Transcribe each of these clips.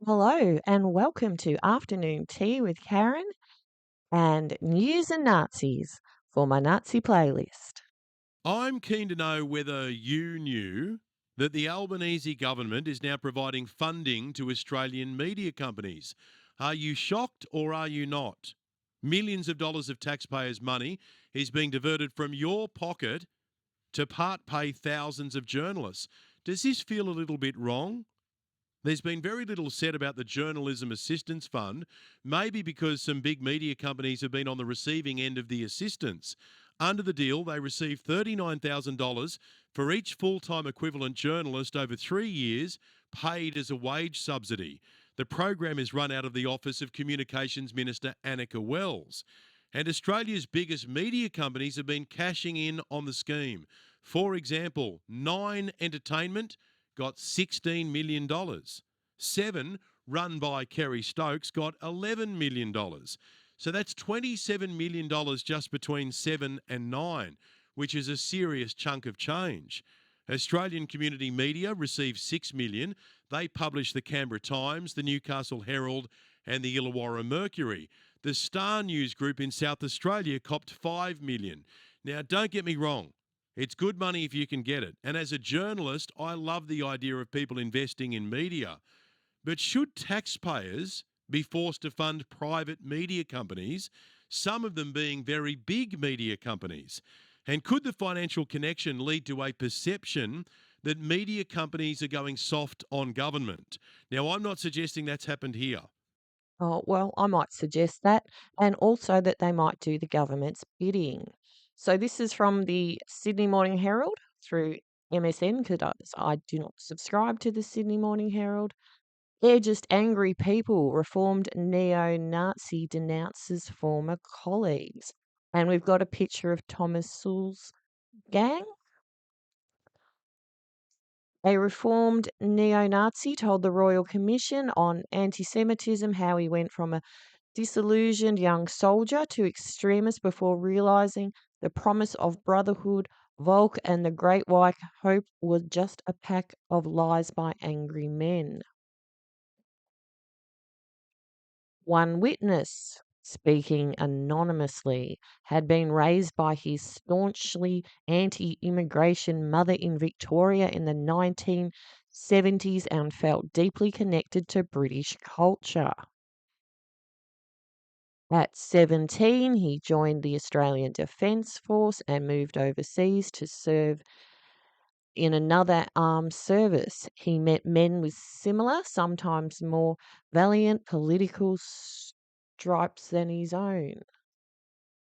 Hello and welcome to Afternoon Tea with Karen and News and Nazis for my Nazi playlist. I'm keen to know whether you knew that the Albanese government is now providing funding to Australian media companies. Are you shocked or are you not? Millions of dollars of taxpayers' money is being diverted from your pocket to part pay thousands of journalists. Does this feel a little bit wrong? There's been very little said about the Journalism Assistance Fund, maybe because some big media companies have been on the receiving end of the assistance. Under the deal, they receive $39,000 for each full time equivalent journalist over 3 years, paid as a wage subsidy. The program is run out of the office of Communications Minister Annika Wells. And Australia's biggest media companies have been cashing in on the scheme. For example, Nine Entertainment got $16 million. Seven, run by Kerry Stokes, got $11 million. So that's $27 million just between Seven and Nine, which is a serious chunk of change. Australian Community Media received $6 million. They publish the Canberra Times, the Newcastle Herald, and the Illawarra Mercury. The Star News Group in South Australia copped $5 million. Now, don't get me wrong. It's good money if you can get it. And as a journalist, I love the idea of people investing in media. But should taxpayers be forced to fund private media companies, some of them being very big media companies? And could the financial connection lead to a perception that media companies are going soft on government? Now, I'm not suggesting that's happened here. Oh, well, I might suggest that, and also that they might do the government's bidding. So, this is from the Sydney Morning Herald through MSN because I do not subscribe to the Sydney Morning Herald. They're just angry people. Reformed neo Nazi denounces former colleagues. And we've got a picture of Thomas Sewell's gang. A reformed neo Nazi told the Royal Commission on Anti Semitism how he went from a disillusioned young soldier to extremist before realizing the promise of brotherhood, Volk, and the Great White Hope was just a pack of lies by angry men. One witness, speaking anonymously, had been raised by his staunchly anti immigration mother in Victoria in the 1970s and felt deeply connected to British culture. At 17, he joined the Australian Defence Force and moved overseas to serve in another armed service. He met men with similar, sometimes more valiant political stripes than his own.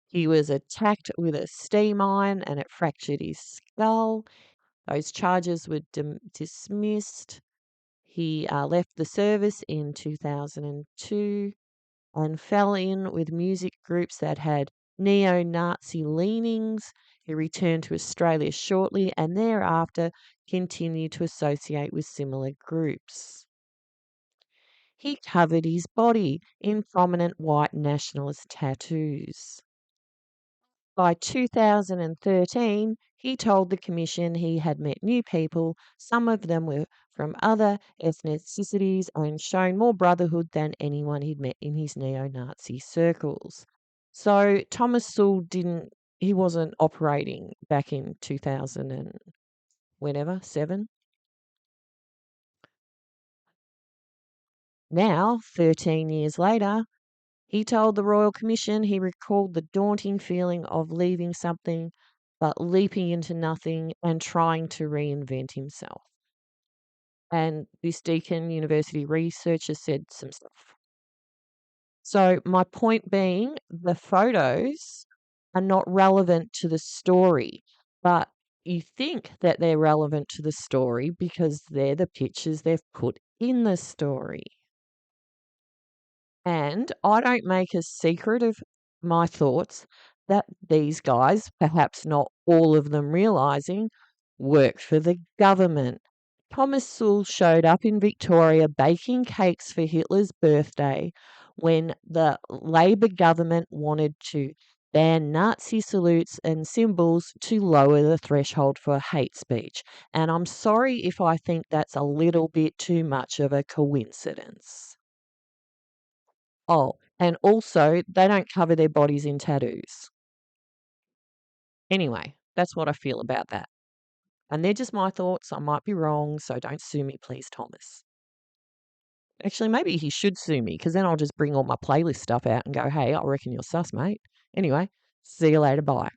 He was attacked with a steam iron and it fractured his skull. Those charges were dismissed. He left the service in 2002 and fell in with music groups that had neo Nazi leanings. He returned to Australia shortly and thereafter continued to associate with similar groups. He covered his body in prominent white nationalist tattoos. By 2013, he told the Commission he had met new people, some of them were from other ethnicities, and shown more brotherhood than anyone he'd met in his neo Nazi circles. So Thomas Sewell he wasn't operating back in 2000 and whenever, 7. Now, 13 years later, he told the Royal Commission he recalled the daunting feeling of leaving something but leaping into nothing and trying to reinvent himself. And this Deakin University researcher said some stuff. So, my point being, the photos are not relevant to the story, but you think that they're relevant to the story because they're the pictures they've put in the story. And I don't make a secret of my thoughts that these guys, perhaps not all of them realizing, work for the government. Thomas Sewell showed up in Victoria baking cakes for Hitler's birthday when the Labor government wanted to ban Nazi salutes and symbols to lower the threshold for hate speech. And I'm sorry if I think that's a little bit too much of a coincidence. Oh, and also, they don't cover their bodies in tattoos. Anyway, that's what I feel about that. And they're just my thoughts. I might be wrong, so don't sue me, please, Thomas. Actually, maybe he should sue me because then I'll just bring all my playlist stuff out and go, hey, I reckon you're sus, mate. Anyway, see you later. Bye.